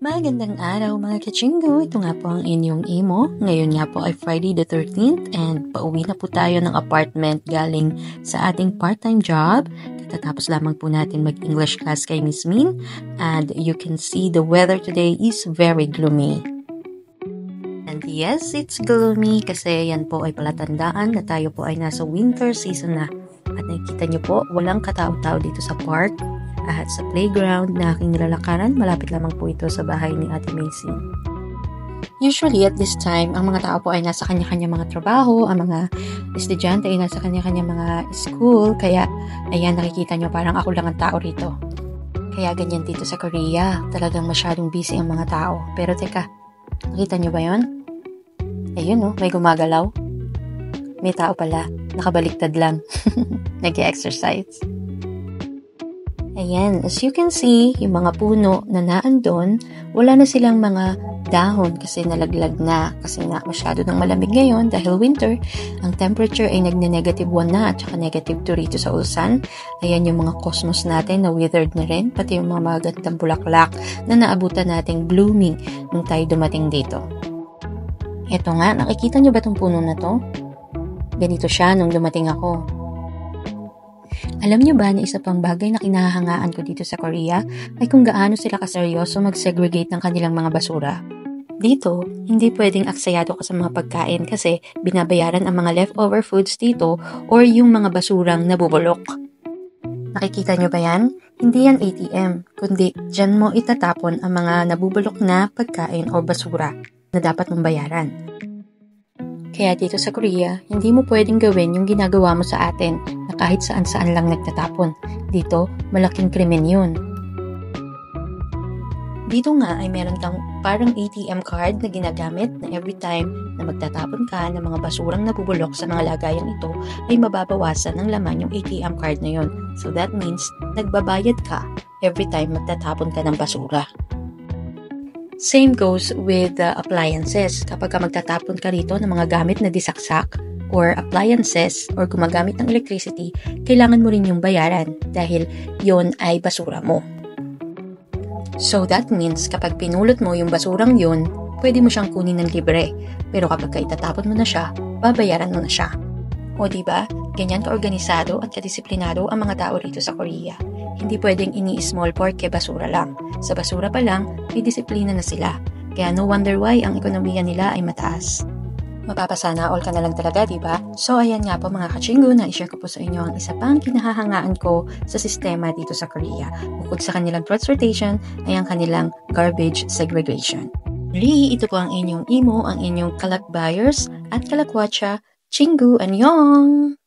Magandang araw mga kachinggo, ito nga po ang inyong imo. Ngayon nga po ay Friday the 13th and pauwi na po tayo ng apartment galing sa ating part-time job. Katatapos lamang po natin mag-English class kay Miss Min and you can see the weather today is very gloomy. And yes, it's gloomy kasi yan po ay palatandaan na tayo po ay nasa winter season na. At nakikita nyo po, walang katao-tao dito sa park. At sa playground na aking nilalakaran, malapit lamang po ito sa bahay ni Ate Macy. Usually at this time, ang mga tao po ay nasa kanya-kanya mga trabaho, ang mga estudyante ay nasa kanya-kanya mga school, kaya ayan nakikita nyo parang ako lang ang tao rito. Kaya ganyan dito sa Korea, talagang masyadong busy ang mga tao. Pero teka, nakita nyo ba yun? Ayun oh, may gumagalaw. May tao pala, nakabaliktad lang. Nag-exercise. Ayan, as you can see, yung mga puno na naandun, wala na silang mga dahon kasi nalaglag na. Kasi nga masyado nang malamig ngayon dahil winter, ang temperature ay nagne-negative 1 na at saka negative 2 rito sa Ulsan. Ayan yung mga cosmos natin na withered na rin, pati yung mga magandang bulaklak na naabutan nating blooming nung tayo dumating dito. Eto nga, nakikita nyo ba itong puno na to? Ganito siya nung dumating ako. Alam niyo ba na isa pang bagay na kinahangaan ko dito sa Korea ay kung gaano sila kaseryoso mag-segregate ng kanilang mga basura. Dito, hindi pwedeng aksayado ka sa mga pagkain kasi binabayaran ang mga leftover foods dito or yung mga basurang nabubulok. Nakikita niyo ba yan? Hindi yan ATM, kundi dyan mo itatapon ang mga nabubulok na pagkain o basura na dapat mong bayaran. Kaya dito sa Korea, hindi mo pwedeng gawin yung ginagawa mo sa atin na kahit saan-saan lang nagtatapon. Dito, malaking krimen yun. Dito nga ay meron kang parang ATM card na ginagamit na every time na magtatapon ka ng mga basurang nabubulok sa mga lagayang ito ay mababawasan ng laman yung ATM card na yun. So that means nagbabayad ka every time magtatapon ka ng basura. Same goes with appliances. Kapag magtatapon ka rito ng mga gamit na disaksak or appliances or gumagamit ng electricity, kailangan mo rin yung bayaran dahil yon ay basura mo. So that means kapag pinulot mo yung basurang yon, pwede mo siyang kunin ng libre. Pero kapag itatapon mo na siya, babayaran mo na siya. O diba, ganyan kaorganisado at kadisiplinado ang mga tao rito sa Korea. Hindi pwedeng ini-small porke basura lang. Sa basura pa lang, may disiplina na sila. Kaya no wonder why ang ekonomiya nila ay mataas. Mapapasana all ka na lang talaga, diba? So ayan nga po mga kachinggo na i-share ko po sa inyo ang isa pang kinahahangaan ko sa sistema dito sa Korea. Bukod sa kanilang transportation ay ang kanilang garbage segregation. Muli, ito po ang inyong imo, ang inyong kalakbayers at kalakwatsa, Chingu, annyeong!